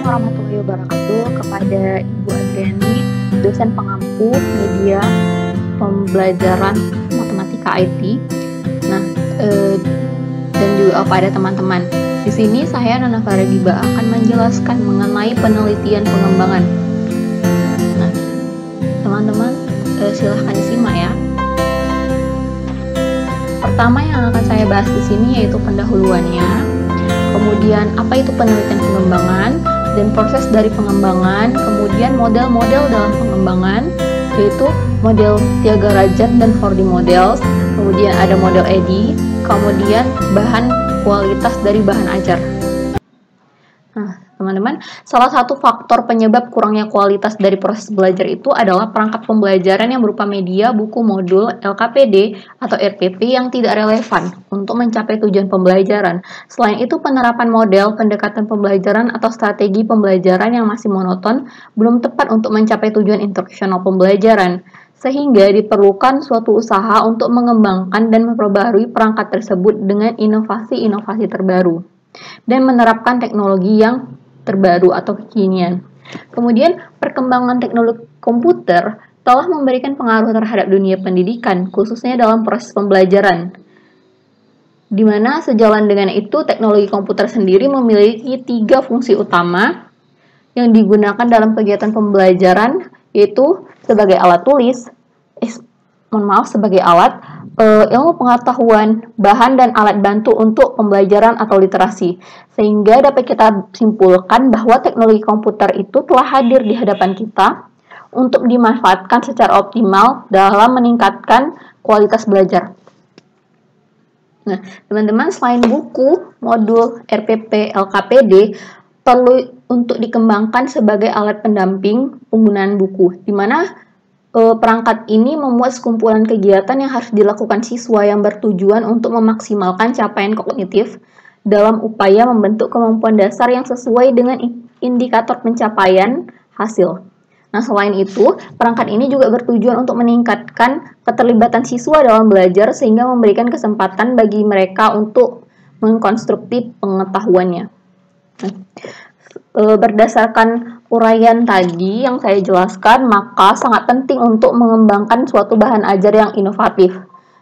Assalamualaikum warahmatullahi wabarakatuh kepada Ibu Adriani, dosen pengampu media pembelajaran matematika IT. Nah, dan juga kepada teman-teman. Di sini saya Nana Faragiba akan menjelaskan mengenai penelitian pengembangan. Nah, teman-teman silahkan disimak ya. Pertama yang akan saya bahas di sini yaitu pendahuluannya. Kemudian apa itu penelitian pengembangan dan proses dari pengembangan, kemudian model-model dalam pengembangan yaitu model Thiago-Rajan dan 4D models, kemudian ada model Eddy, kemudian bahan kualitas dari bahan ajar. Nah, teman-teman, salah satu faktor penyebab kurangnya kualitas dari proses belajar itu adalah perangkat pembelajaran yang berupa media, buku, modul, LKPD, atau RPP yang tidak relevan untuk mencapai tujuan pembelajaran. Selain itu, penerapan model, pendekatan pembelajaran, atau strategi pembelajaran yang masih monoton belum tepat untuk mencapai tujuan instruksional pembelajaran, sehingga diperlukan suatu usaha untuk mengembangkan dan memperbaharui perangkat tersebut dengan inovasi-inovasi terbaru dan menerapkan teknologi yang terbaru atau kekinian. Kemudian, perkembangan teknologi komputer telah memberikan pengaruh terhadap dunia pendidikan, khususnya dalam proses pembelajaran. Di mana sejalan dengan itu, teknologi komputer sendiri memiliki 3 fungsi utama yang digunakan dalam kegiatan pembelajaran, yaitu sebagai alat tulis, sebagai alat ilmu pengetahuan, bahan dan alat bantu untuk pembelajaran atau literasi. Sehingga dapat kita simpulkan bahwa teknologi komputer itu telah hadir di hadapan kita untuk dimanfaatkan secara optimal dalam meningkatkan kualitas belajar. Nah, teman-teman, selain buku, modul, RPP, LKPD, perlu untuk dikembangkan sebagai alat pendamping penggunaan buku, di mana perangkat ini memuat sekumpulan kegiatan yang harus dilakukan siswa yang bertujuan untuk memaksimalkan capaian kognitif dalam upaya membentuk kemampuan dasar yang sesuai dengan indikator pencapaian hasil. Nah, selain itu, perangkat ini juga bertujuan untuk meningkatkan keterlibatan siswa dalam belajar sehingga memberikan kesempatan bagi mereka untuk mengkonstruksi pengetahuannya. Nah, berdasarkan uraian tadi yang saya jelaskan, maka sangat penting untuk mengembangkan suatu bahan ajar yang inovatif,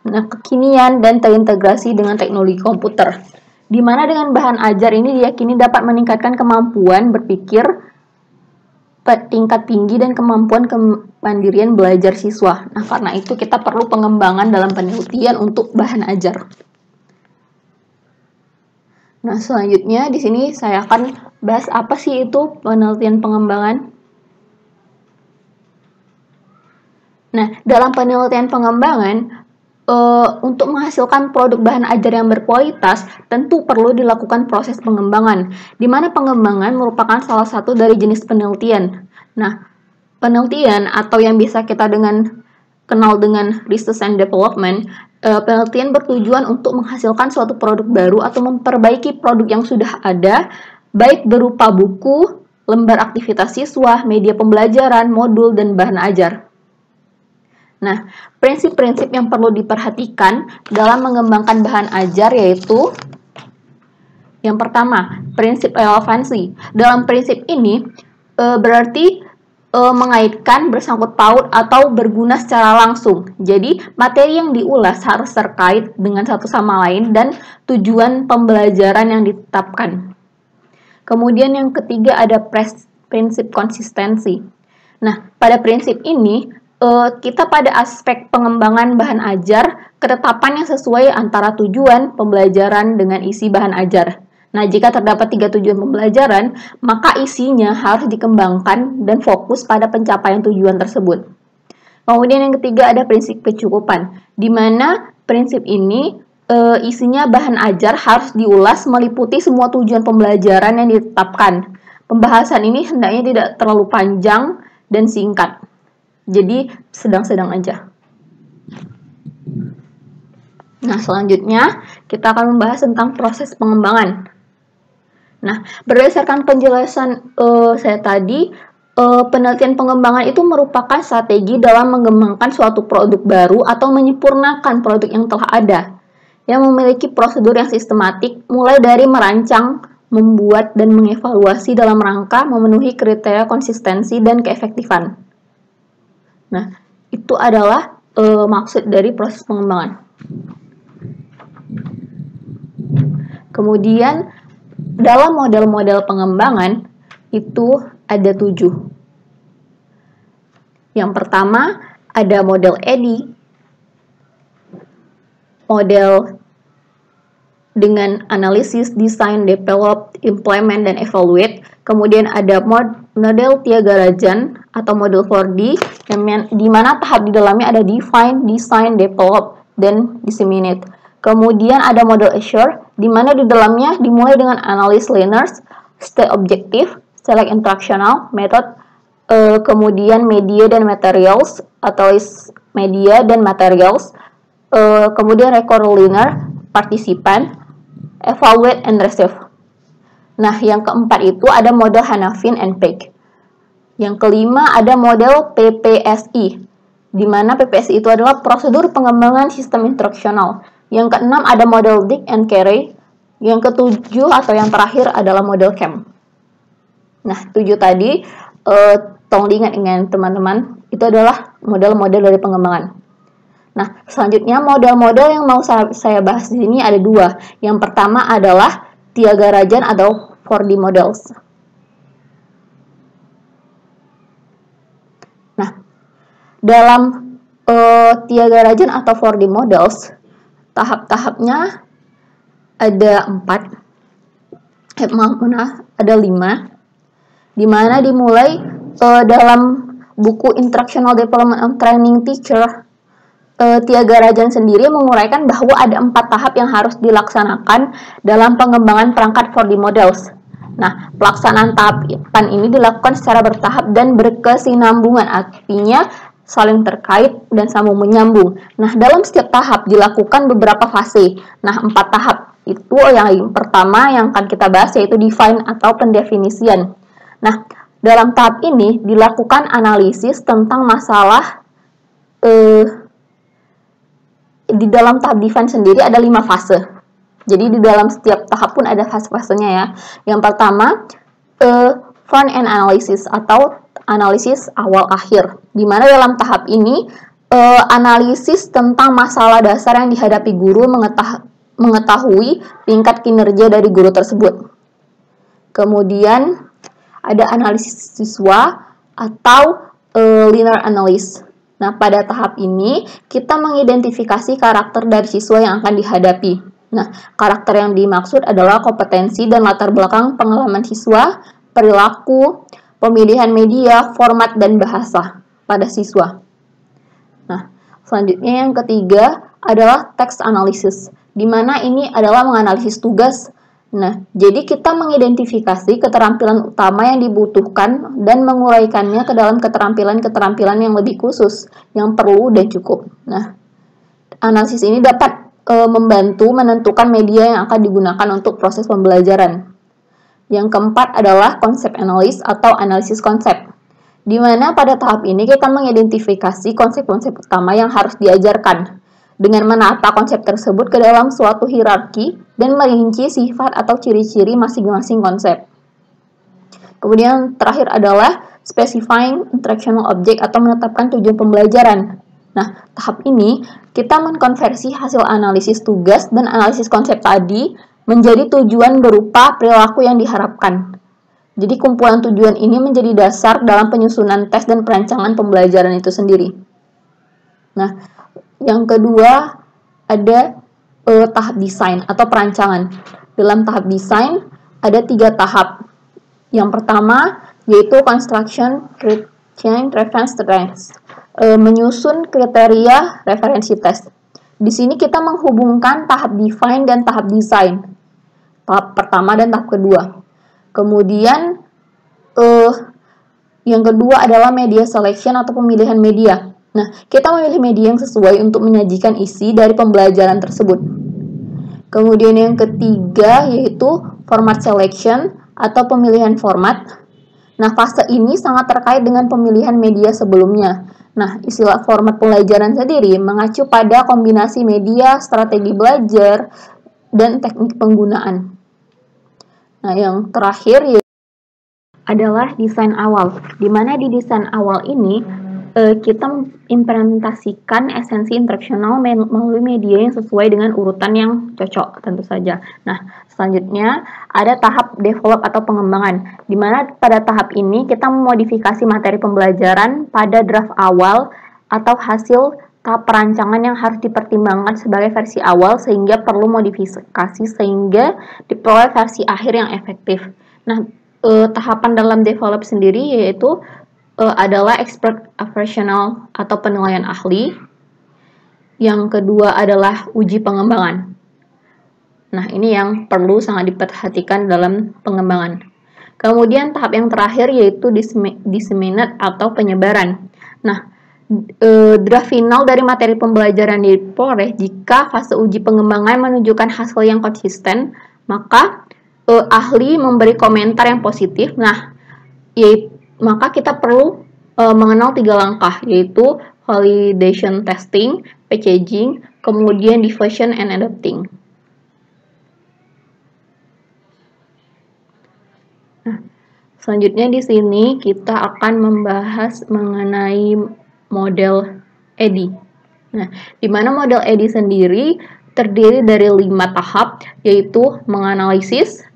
kekinian, dan terintegrasi dengan teknologi komputer, di mana dengan bahan ajar ini diyakini dapat meningkatkan kemampuan berpikir tingkat tinggi dan kemampuan kemandirian belajar siswa. Nah, karena itu kita perlu pengembangan dalam penelitian untuk bahan ajar. Nah, selanjutnya di sini saya akan bahas apa sih itu penelitian pengembangan. Nah, dalam penelitian pengembangan, untuk menghasilkan produk bahan ajar yang berkualitas, tentu perlu dilakukan proses pengembangan, di mana pengembangan merupakan salah satu dari jenis penelitian. Nah, penelitian atau yang bisa kita kenal dengan research and development, penelitian bertujuan untuk menghasilkan suatu produk baru atau memperbaiki produk yang sudah ada, baik berupa buku, lembar aktivitas siswa, media pembelajaran, modul, dan bahan ajar. Nah, prinsip-prinsip yang perlu diperhatikan dalam mengembangkan bahan ajar yaitu yang pertama, prinsip relevansi. Dalam prinsip ini, berarti mengaitkan, bersangkut paut, atau berguna secara langsung. Jadi, materi yang diulas harus terkait dengan satu sama lain dan tujuan pembelajaran yang ditetapkan. Kemudian yang ketiga ada prinsip konsistensi. Nah, pada prinsip ini, kita pada aspek pengembangan bahan ajar, ketetapan yang sesuai antara tujuan pembelajaran dengan isi bahan ajar. Nah, jika terdapat 3 tujuan pembelajaran, maka isinya harus dikembangkan dan fokus pada pencapaian tujuan tersebut. Kemudian yang ketiga ada prinsip kecukupan, di mana prinsip ini isinya bahan ajar harus diulas meliputi semua tujuan pembelajaran yang ditetapkan. Pembahasan ini hendaknya tidak terlalu panjang dan singkat, jadi sedang-sedang aja. Nah, selanjutnya kita akan membahas tentang proses pengembangan. Nah, berdasarkan penjelasan saya tadi, penelitian pengembangan itu merupakan strategi dalam mengembangkan suatu produk baru atau menyempurnakan produk yang telah ada, yang memiliki prosedur yang sistematik mulai dari merancang, membuat dan mengevaluasi dalam rangka memenuhi kriteria konsistensi dan keefektifan. Nah, itu adalah maksud dari proses pengembangan. Kemudian, dalam model-model pengembangan itu ada 7. Yang pertama, ada model EDI, model dengan analisis, design, develop, implement, dan evaluate. Kemudian ada model Thiagarajan atau model 4D, di mana tahap di dalamnya ada define, design, develop, dan disseminate. Kemudian ada model Azure, di mana di dalamnya dimulai dengan analysis learners, state objective, select instructional, method, kemudian media dan materials, atau media dan materials, kemudian record learner, participant, evaluate and receive. Nah, yang keempat itu ada model Hanafin and Peck. Yang kelima ada model PPSI, di mana PPSI itu adalah prosedur pengembangan sistem instruksional. Yang keenam ada model Dick and Carey. Yang ketujuh atau yang terakhir adalah model CAM. Nah, 7 tadi, tolong diingat teman-teman, itu adalah model-model dari pengembangan. Nah, selanjutnya model-model yang mau saya bahas di sini ada 2. Yang pertama adalah Thiagarajan atau 4D models. Nah, dalam Thiagarajan atau 4D models, tahap-tahapnya ada 4. Ada 5. Di mana dimulai dalam buku Instructional Development and Training Teacher, Thiagarajan sendiri menguraikan bahwa ada 4 tahap yang harus dilaksanakan dalam pengembangan perangkat 4D models. Nah, pelaksanaan tahapan ini dilakukan secara bertahap dan berkesinambungan, artinya saling terkait dan sambung menyambung. Nah, dalam setiap tahap dilakukan beberapa fase. Nah, 4 tahap itu yang pertama yang akan kita bahas yaitu define atau pendefinisian. Nah, dalam tahap ini dilakukan analisis tentang masalah. Di dalam tahap define sendiri ada 5 fase. Jadi di dalam setiap tahap pun ada fase-fasenya ya. Yang pertama, front end analysis atau analisis awal akhir. Di mana dalam tahap ini analisis tentang masalah dasar yang dihadapi guru, mengetahui tingkat kinerja dari guru tersebut. Kemudian ada analisis siswa atau learner analysis. Nah, pada tahap ini, kita mengidentifikasi karakter dari siswa yang akan dihadapi. Nah, karakter yang dimaksud adalah kompetensi dan latar belakang pengalaman siswa, perilaku, pemilihan media, format, dan bahasa pada siswa. Nah, selanjutnya yang ketiga adalah text analysis, di mana ini adalah menganalisis tugas. Nah, jadi kita mengidentifikasi keterampilan utama yang dibutuhkan dan menguraikannya ke dalam keterampilan-keterampilan yang lebih khusus, yang perlu dan cukup. Nah, analisis ini dapat membantu menentukan media yang akan digunakan untuk proses pembelajaran. Yang keempat adalah konsep analis atau analisis konsep, di mana pada tahap ini kita mengidentifikasi konsep-konsep utama yang harus diajarkan, dengan menata konsep tersebut ke dalam suatu hierarki dan merinci sifat atau ciri-ciri masing-masing konsep. Kemudian terakhir adalah specifying instructional object atau menetapkan tujuan pembelajaran. Nah, tahap ini kita mengkonversi hasil analisis tugas dan analisis konsep tadi menjadi tujuan berupa perilaku yang diharapkan. Jadi kumpulan tujuan ini menjadi dasar dalam penyusunan tes dan perancangan pembelajaran itu sendiri. Nah, yang kedua ada tahap desain atau perancangan. Dalam tahap desain ada 3 tahap. Yang pertama yaitu construction criteria reference test, menyusun kriteria referensi tes. Di sini kita menghubungkan tahap define dan tahap desain. Tahap pertama dan tahap kedua. Kemudian yang kedua adalah media selection atau pemilihan media. Nah, kita memilih media yang sesuai untuk menyajikan isi dari pembelajaran tersebut. Kemudian yang ketiga yaitu format selection atau pemilihan format. Nah, fase ini sangat terkait dengan pemilihan media sebelumnya. Nah, istilah format pembelajaran sendiri mengacu pada kombinasi media, strategi belajar, dan teknik penggunaan. Nah, yang terakhir adalah desain awal, di mana di desain awal ini kita mengimplementasikan esensi instruksional melalui media yang sesuai dengan urutan yang cocok tentu saja. Nah, selanjutnya ada tahap develop atau pengembangan, di mana pada tahap ini kita memodifikasi materi pembelajaran pada draft awal atau hasil tahap perancangan yang harus dipertimbangkan sebagai versi awal sehingga perlu modifikasi sehingga diperoleh versi akhir yang efektif. Nah, tahapan dalam develop sendiri yaitu adalah expert operational atau penilaian ahli. Yang kedua adalah uji pengembangan. Nah, ini yang perlu sangat diperhatikan dalam pengembangan. Kemudian tahap yang terakhir yaitu disseminate atau penyebaran. Nah, draft final dari materi pembelajaran diperoleh jika fase uji pengembangan menunjukkan hasil yang konsisten, maka ahli memberi komentar yang positif. Nah, maka kita perlu mengenal 3 langkah, yaitu validation testing, packaging, kemudian diffusion and adapting. Nah, selanjutnya di sini kita akan membahas mengenai model EDI. Nah, di mana model EDI sendiri terdiri dari 5 tahap, yaitu menganalisis,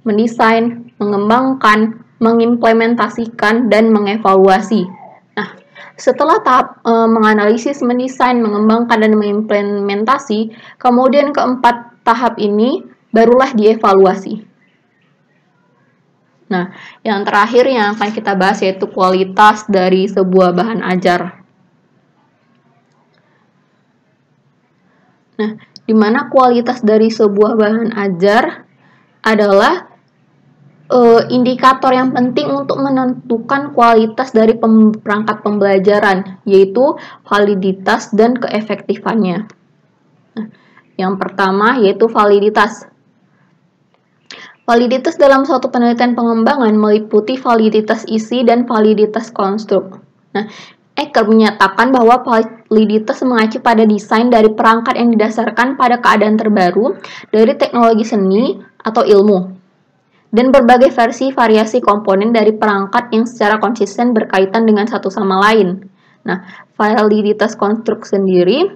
mendesain, mengembangkan, mengimplementasikan, dan mengevaluasi. Nah, setelah tahap menganalisis, mendesain, mengembangkan, dan mengimplementasi, kemudian keempat tahap ini barulah dievaluasi. Nah, yang terakhir yang akan kita bahas yaitu kualitas dari sebuah bahan ajar. Nah, di mana kualitas dari sebuah bahan ajar adalah indikator yang penting untuk menentukan kualitas dari perangkat pembelajaran, yaitu validitas dan keefektifannya. Nah, yang pertama yaitu validitas. Validitas dalam suatu penelitian pengembangan meliputi validitas isi dan validitas konstruk. Nah, Ecker menyatakan bahwa validitas mengacu pada desain dari perangkat yang didasarkan pada keadaan terbaru dari teknologi seni atau ilmu, dan berbagai versi variasi komponen dari perangkat yang secara konsisten berkaitan dengan satu sama lain. Nah, validitas konstruk sendiri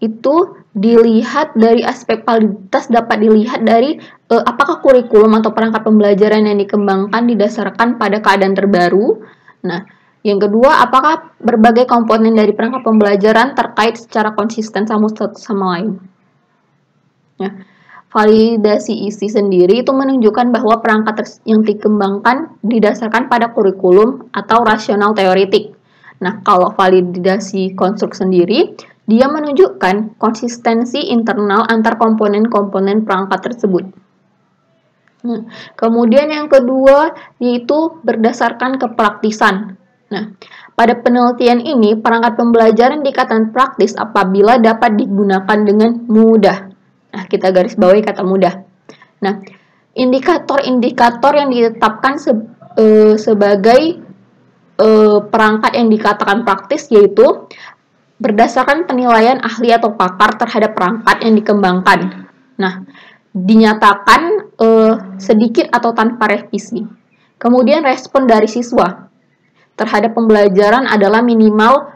itu dilihat dari aspek validitas dapat dilihat dari apakah kurikulum atau perangkat pembelajaran yang dikembangkan didasarkan pada keadaan terbaru. Nah, yang kedua, apakah berbagai komponen dari perangkat pembelajaran terkait secara konsisten satu sama lain. Nah, validasi isi sendiri itu menunjukkan bahwa perangkat yang dikembangkan didasarkan pada kurikulum atau rasional teoretik. Nah, kalau validasi konstruk sendiri, dia menunjukkan konsistensi internal antar komponen-komponen perangkat tersebut. Nah, kemudian yang kedua yaitu berdasarkan kepraktisan. Nah, pada penelitian ini, perangkat pembelajaran dikatakan praktis apabila dapat digunakan dengan mudah. Nah, kita garis bawahi kata mudah. Nah, indikator-indikator yang ditetapkan sebagai perangkat yang dikatakan praktis yaitu berdasarkan penilaian ahli atau pakar terhadap perangkat yang dikembangkan. Nah, dinyatakan sedikit atau tanpa revisi. Kemudian respon dari siswa terhadap pembelajaran adalah minimal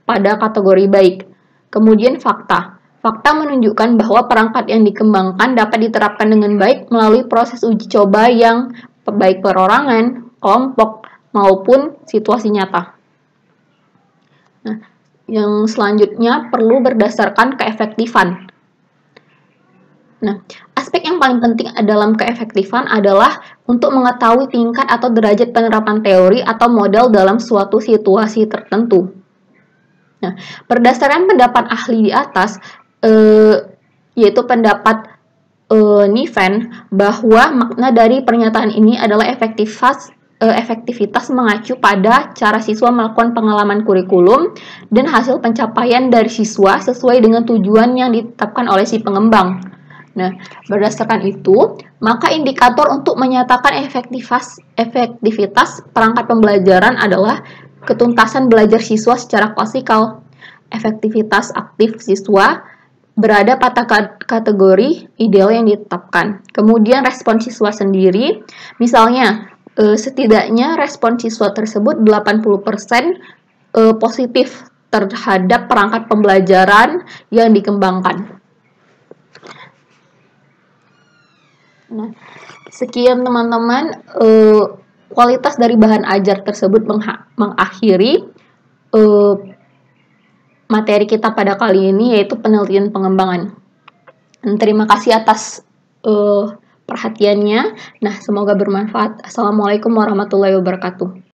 pada kategori baik. Kemudian fakta. Fakta menunjukkan bahwa perangkat yang dikembangkan dapat diterapkan dengan baik melalui proses uji coba yang baik perorangan, kelompok, maupun situasi nyata. Nah, yang selanjutnya perlu berdasarkan keefektifan. Nah, aspek yang paling penting dalam keefektifan adalah untuk mengetahui tingkat atau derajat penerapan teori atau model dalam suatu situasi tertentu. Nah, berdasarkan pendapat ahli di atas, yaitu pendapat Niven, bahwa makna dari pernyataan ini adalah efektivitas mengacu pada cara siswa melakukan pengalaman kurikulum dan hasil pencapaian dari siswa sesuai dengan tujuan yang ditetapkan oleh si pengembang. Nah, berdasarkan itu, maka indikator untuk menyatakan efektivitas perangkat pembelajaran adalah ketuntasan belajar siswa secara klasikal, efektivitas aktif siswa, berada pada kategori ideal yang ditetapkan. Kemudian respon siswa sendiri, misalnya setidaknya respon siswa tersebut 80% positif terhadap perangkat pembelajaran yang dikembangkan. Nah, sekian teman-teman, kualitas dari bahan ajar tersebut mengakhiri materi kita pada kali ini, yaitu penelitian pengembangan. Dan terima kasih atas perhatiannya. Nah, semoga bermanfaat. Assalamualaikum warahmatullahi wabarakatuh.